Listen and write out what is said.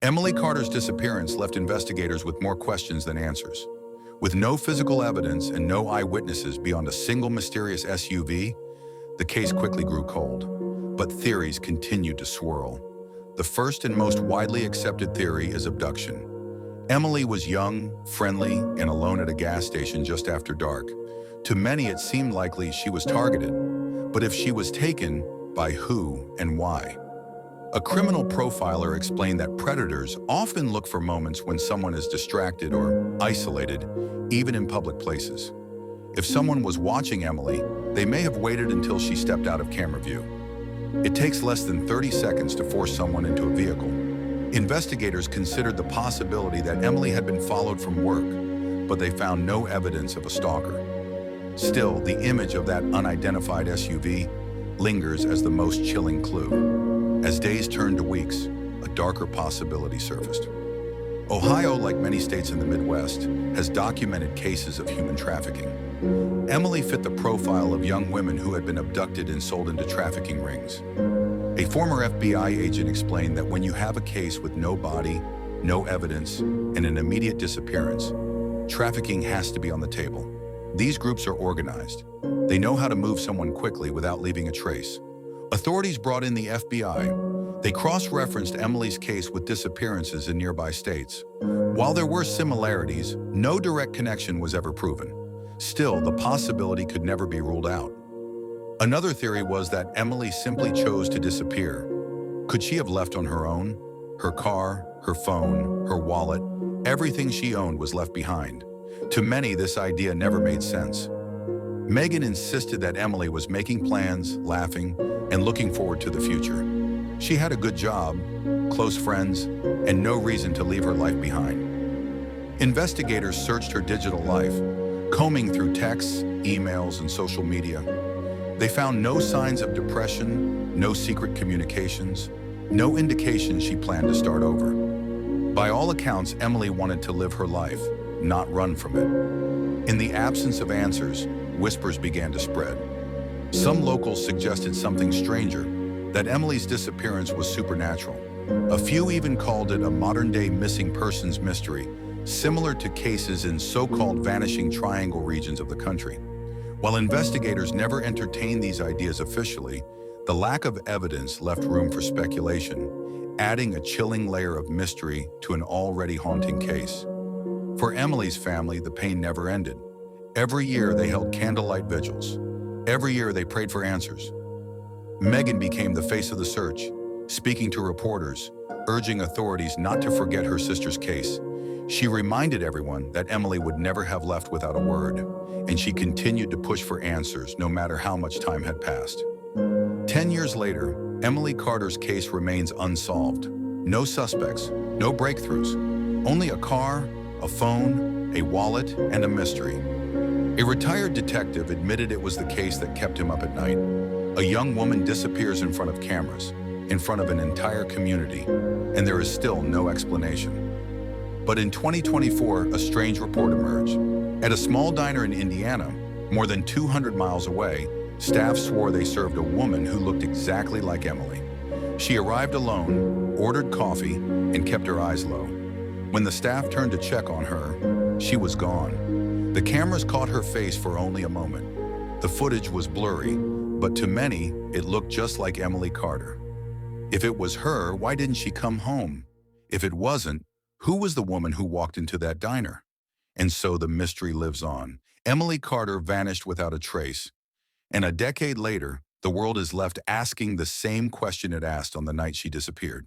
Emily Carter's disappearance left investigators with more questions than answers. With no physical evidence and no eyewitnesses beyond a single mysterious SUV, the case quickly grew cold. But theories continued to swirl. The first and most widely accepted theory is abduction. Emily was young, friendly, and alone at a gas station just after dark. To many, it seemed likely she was targeted. But if she was taken, by who and why? A criminal profiler explained that predators often look for moments when someone is distracted or isolated, even in public places. If someone was watching Emily, they may have waited until she stepped out of camera view. It takes less than 30 seconds to force someone into a vehicle. Investigators considered the possibility that Emily had been followed from work, but they found no evidence of a stalker. Still, the image of that unidentified SUV lingers as the most chilling clue. As days turned to weeks, a darker possibility surfaced. Ohio, like many states in the Midwest, has documented cases of human trafficking. Emily fit the profile of young women who had been abducted and sold into trafficking rings. A former FBI agent explained that when you have a case with no body, no evidence, and an immediate disappearance, trafficking has to be on the table. These groups are organized. They know how to move someone quickly without leaving a trace. Authorities brought in the FBI. They cross-referenced Emily's case with disappearances in nearby states. While there were similarities, no direct connection was ever proven. Still, the possibility could never be ruled out. Another theory was that Emily simply chose to disappear. Could she have left on her own? Her car, her phone, her wallet, everything she owned was left behind. To many, this idea never made sense. Megan insisted that Emily was making plans, laughing, and looking forward to the future. She had a good job, close friends, and no reason to leave her life behind. Investigators searched her digital life, combing through texts, emails, and social media. They found no signs of depression, no secret communications, no indication she planned to start over. By all accounts, Emily wanted to live her life, not run from it. In the absence of answers, whispers began to spread. Some locals suggested something stranger, that Emily's disappearance was supernatural. A few even called it a modern-day missing persons mystery, similar to cases in so-called vanishing triangle regions of the country. While investigators never entertained these ideas officially, the lack of evidence left room for speculation, adding a chilling layer of mystery to an already haunting case. For Emily's family, the pain never ended. Every year they held candlelight vigils. Every year they prayed for answers. Megan became the face of the search, speaking to reporters, urging authorities not to forget her sister's case. She reminded everyone that Emily would never have left without a word, and she continued to push for answers no matter how much time had passed. 10 years later, Emily Carter's case remains unsolved. No suspects, no breakthroughs, only a car, a phone, a wallet, and a mystery. A retired detective admitted it was the case that kept him up at night. A young woman disappears in front of cameras, in front of an entire community, and there is still no explanation. But in 2024, a strange report emerged. At a small diner in Indiana, more than 200 miles away, staff swore they served a woman who looked exactly like Emily. She arrived alone, ordered coffee, and kept her eyes low. When the staff turned to check on her, she was gone. The cameras caught her face for only a moment. The footage was blurry, but to many, it looked just like Emily Carter. If it was her, why didn't she come home? If it wasn't, who was the woman who walked into that diner? And so the mystery lives on. Emily Carter vanished without a trace. And a decade later, the world is left asking the same question it asked on the night she disappeared.